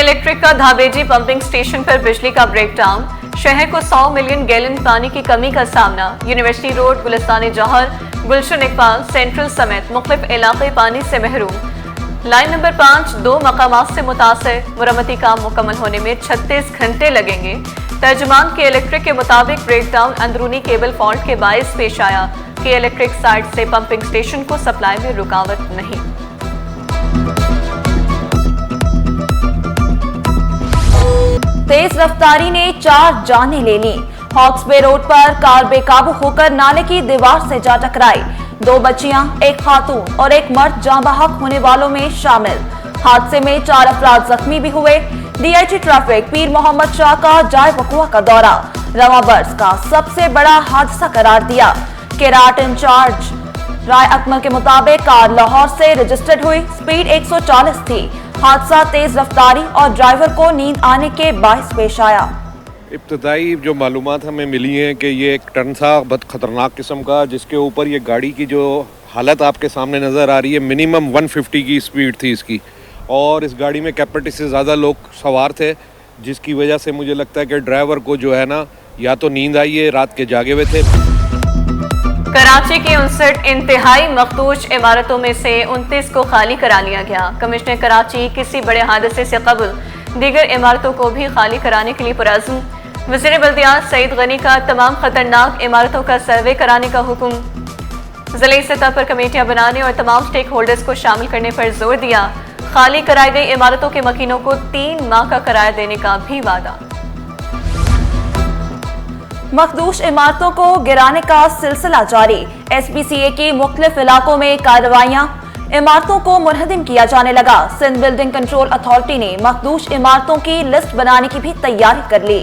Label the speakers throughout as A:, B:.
A: Electric का धाबेजी pumping station पर बिजली का ब्रेकडाउन, शहर को 100 मिलियन गैलन पानी की कमी का सामना। यूनिवर्सिटी रोड, गुलिस्तान जौहर, गुलशन इकबाल सेंट्रल समेत मुख्तलिफ इलाके पानी से महरूम। लाइन नंबर 5 2 मकामात से मुतासर, मुरम्मती काम मुकम्मल होने में 36 घंटे लगेंगे। तर्जुमान के इलेक्ट्रिक के मुताबिक ब्रेकडाउन अंदरूनी केबल फॉल्ट के बायस पेश आया कि इलेक्ट्रिक साइड से पंपिंग स्टेशन को सप्लाई में रुकावट नहीं।
B: तेज रफ्तारी ने 4 जानें ले ली। हॉक्सबे रोड पर कार बेकाबू होकर नाले की दीवार से जा टकराई। 2 बच्चियां, एक खातून और एक मर्द जाँ बहक होने वालों में शामिल। हादसे में 4 अफराद जख्मी भी हुए। डीआईजी ट्रैफिक पीर मोहम्मद शाह का जाए वक़ुआ का दौरा रवां बरस का सबसे बड़ा हादसा करार दिया। केराट इंचार्ज राय अकमल के मुताबिक कार लाहौर से रजिस्टर्ड हुई, स्पीड 140 थी। हादसा तेज रफ्तारी और ड्राइवर को नींद आने के बायस पेश आया।
C: इब्तदाई जो मालूमात हमें मिली हैं कि ये एक टर्न था बहुत ख़तरनाक किस्म का, जिसके ऊपर ये गाड़ी की जो हालत आपके सामने नज़र आ रही है, मिनिमम 150 की स्पीड थी इसकी, और इस गाड़ी में कैपेसिटी से ज़्यादा लोग सवार थे, जिसकी वजह से मुझे लगता है कि ड्राइवर को जो है ना या तो नींद आई है, रात के जागे हुए थे।
A: कराची की 59 इंतहाई मखदूश इमारतों में से 29 को खाली करा लिया गया। कमिश्नर कराची किसी बड़े हादसे से कबल दीगर इमारतों को भी खाली कराने के लिए पुरअज़्म। वज़ीर बल्दियात सईद गनी का तमाम खतरनाक इमारतों का सर्वे कराने का हुक्म। ज़िले सतह पर कमेटियां बनाने और तमाम स्टेक होल्डर्स को शामिल करने पर जोर दिया। खाली कराई गई इमारतों के मकीनों को 3 माह का किराया देने का भी वादा।
B: मखदूश इमारतों को गिराने का सिलसिला जारी। SPCA की मुख्तलिफ इलाकों में कार्रवाइयां, इमारतों को मुनहदिम किया जाने लगा। सिंध बिल्डिंग कंट्रोल अथॉरिटी ने मखदूश इमारतों की लिस्ट बनाने की भी तैयारी कर ली।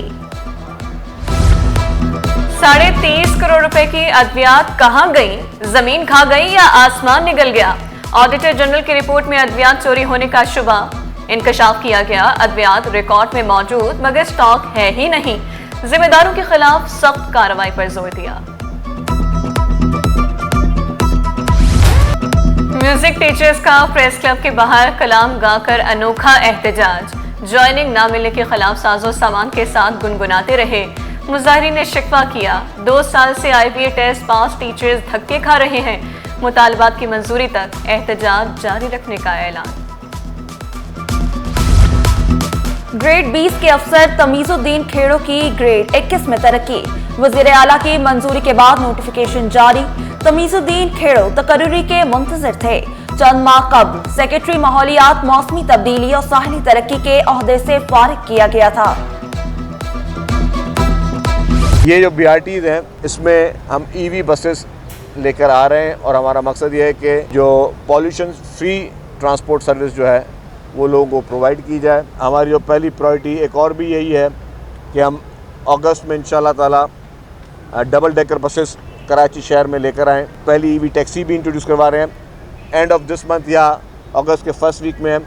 A: 30.5 करोड़ रुपए की अद्वियात कहां गई? जमीन खा गई या आसमान निगल गया? ऑडिटर जनरल की रिपोर्ट में अद्वियात चोरी होने का शुबा इंकशाफ किया गया। अद्वियात रिकॉर्ड में मौजूद मगर स्टॉक है ही नहीं। जिम्मेदारों के खिलाफ सख्त कार्रवाई पर जोर दिया। म्यूजिक टीचर्स का प्रेस क्लब के बाहर कलाम गाकर अनोखा एहतजाज। ज्वाइनिंग ना मिलने के खिलाफ साजो सामान के साथ गुनगुनाते रहे। मुजाहिरीन ने शिकवा किया, 2 साल से IBA टेस्ट पास टीचर्स धक्के खा रहे हैं। मुतालबात की मंजूरी तक एहतजाज जारी रखने का ऐलान।
B: ग्रेड 20 के अफसर तमीजुद्दीन खेड़ो की ग्रेड 21 में तरक्की। वजीर आला की मंजूरी के बाद नोटिफिकेशन जारी। तमीजुद्दीन खेड़ो तकर्री के मुंतजर थे। चंद माह कबल सेक्रेटरी माहौलियात, मौसमी तब्दीली और साहली तरक्की के ओहदे से फारिग किया गया था।
D: ये जो BRTs हैं, इसमें हम EV बसेस लेकर आ रहे हैं और हमारा मकसद ये है कि जो पॉल्यूशन फ्री ट्रांसपोर्ट सर्विस जो है वो लोगों को प्रोवाइड की जाए। हमारी जो पहली प्रायोरिटी एक और भी यही है कि हम अगस्त में इंशाल्लाह ताला डबल डेकर बसेस कराची शहर में लेकर आएँ। पहली EV टैक्सी भी इंट्रोड्यूस करवा रहे हैं। एंड ऑफ दिस मंथ या अगस्त के फर्स्ट वीक में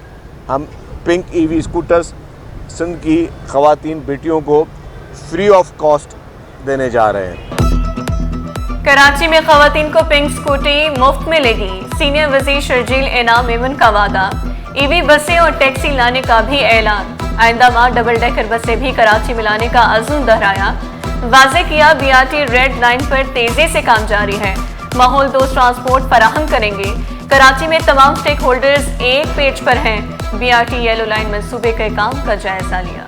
D: हम पिंक EV स्कूटर्स सिंध की ख़वातीन बेटियों को फ्री ऑफ कॉस्ट देने जा रहे हैं।
A: कराची में ख़वातीन को पिंक स्कूटी मुफ्त मिलेगी। सीनियर वज़ीर शर्जील इनाम मेमन का वादा। EV बसें और टैक्सी लाने का भी ऐलान। आइंदा माह डबल डेकर बसें भी कराची में लाने का अज़्म दोहराया। वाज़े किया BRT रेड लाइन पर तेजी से काम जारी है। माहौल दोस्त ट्रांसपोर्ट फराहम करेंगे। कराची में तमाम स्टेक होल्डर्स एक पेज पर हैं। BRT येलो लाइन मंसूबे के काम का जायजा लिया।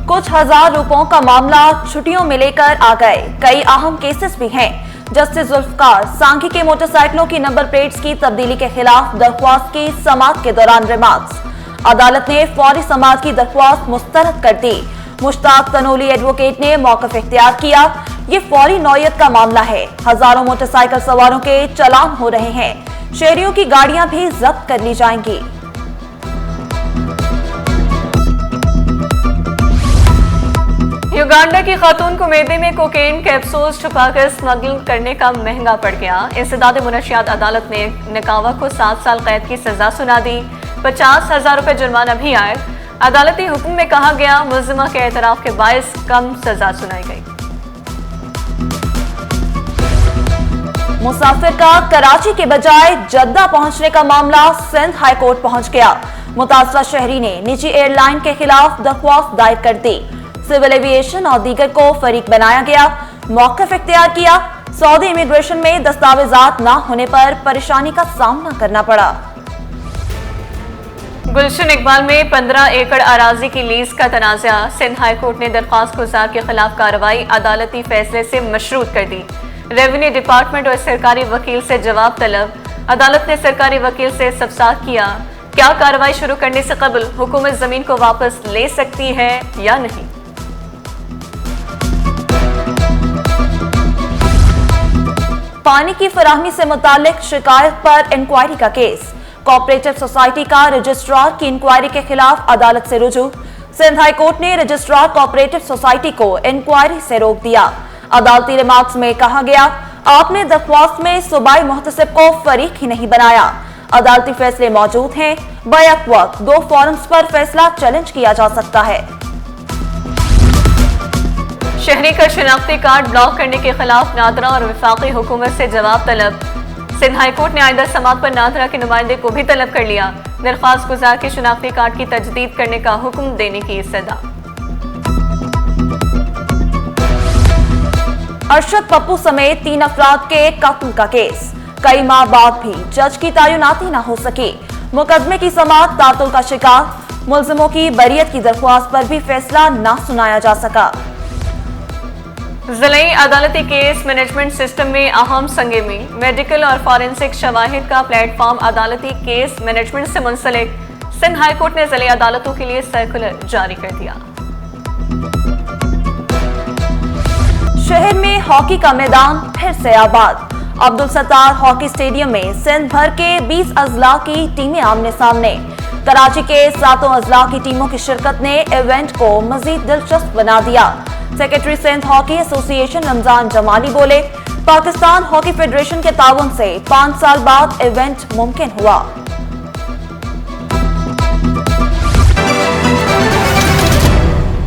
B: कुछ हजार रुपयों का मामला छुट्टियों में लेकर आ गए। कई अहम केसेस भी हैं। जस्टिस जुल्फकार सांघी के मोटरसाइकिलों की नंबर प्लेट्स की तब्दीली के खिलाफ दरख्वास्त की समाअत के दौरान रिमार्क्स। अदालत ने फौरी समाअत की दरख्वास्त मुस्तरद कर दी। मुश्ताक तनोली एडवोकेट ने मौक़िफ़ इख्तियार किया। ये फौरी नौयत का मामला है। हजारों मोटरसाइकिल सवारों के चालान हो रहे हैं। शहरियों की गाड़ियां भी जब्त कर ली जाएंगी।
A: युगांडा की खातून को मैदे में कोकेन कैप्सूल्स छुपाकर स्मगलिंग करने का महंगा पड़ गया। इंसदाद मुनशियात अदालत ने निकावा को 7 साल कैद की सजा सुना दी। 50,000 रुपए जुर्माना भी आए। अदालती हुक्म में कहा गया मुल्जिमा के एतराफ के बायस कम सजा सुनाई गई।
B: मुसाफिर का कराची के बजाय जद्दा पहुंचने का मामला सिंध हाई कोर्ट पहुंच गया। मुतासरा शहरी ने निजी एयरलाइन के खिलाफ दरख्वास्त दायर कर दी। सिविल एविएशन और दीगर को फरीक बनाया गया, मौक़िफ़ इख्तियार किया। सऊदी इमिग्रेशन में दस्तावेजात न होने पर परेशानी का सामना करना पड़ा।
A: गुलशन इकबाल में 15 एकड़ अराजी की लीज का तनाज़ा। सिंध हाई कोर्ट ने दरख्वास्त गुजार के खिलाफ कार्रवाई अदालती फैसले से मशरूत कर दी। रेवेन्यू डिपार्टमेंट और सरकारी वकील से जवाब तलब। अदालत ने सरकारी वकील से इस्तफसार किया, क्या कार्रवाई शुरू करने से कबल हुकूमत जमीन को वापस ले सकती है या नहीं।
B: पानी की फराहमी से मुतालिक शिकायत पर इंक्वायरी का केस। कोऑपरेटिव सोसाइटी का रजिस्ट्रार की इंक्वायरी के खिलाफ अदालत से रुजू। सिंध हाई कोर्ट ने रजिस्ट्रार कोऑपरेटिव सोसाइटी को इंक्वायरी से रोक दिया। अदालती रिमार्क्स में कहा गया, आपने दरख्वास्त में सूबाई मुहतसिब को फरीक ही नहीं बनाया। अदालती फैसले मौजूद हैं, बैक वक्त 2 फोरम्स पर फैसला चैलेंज किया जा सकता है।
A: शहरी का शनाख्ती कार्ड ब्लॉक करने के खिलाफ नादरा और वफाकी हुकूमत से जवाब तलब। सिंध हाई कोर्ट ने आइंदा समात पर नादरा के नुमाइंदे को भी तलब कर लिया। दरख्वास्त गुजार के शनाख्ती कार्ड की तजदीद करने का हुक्म देने की सदा।
B: अरशद पप्पू समेत 3 अफराद के कत्ल का केस। कई माह बाद भी जज की तैनाती न हो सकी। मुकदमे की समाअत तातुल का शिकार। मुलजिमों की बरियत की दरख्वास्त पर भी फैसला न सुनाया जा सका।
A: ज़िले अदालती केस मैनेजमेंट सिस्टम में अहम संगेमी। मेडिकल और फॉरेंसिक शवाहिद का प्लेटफॉर्म अदालती केस मैनेजमेंट से मुंसलिक। सिंध हाई कोर्ट ने ज़िले अदालतों के लिए सर्कुलर जारी कर दिया।
B: शहर में हॉकी का मैदान फिर से आबाद। अब्दुल सत्तार हॉकी स्टेडियम में सिंध भर के 20 अजला की टीमें आमने सामने। कराची के 7 अजला की टीमों की शिरकत ने इवेंट को मजीद दिलचस्प बना दिया। Secretary Sindh hockey association Ramzan Jamali बोले, पाकिस्तान हॉकी फेडरेशन के ताउन से 5 साल बाद इवेंट मुमकिन हुआ।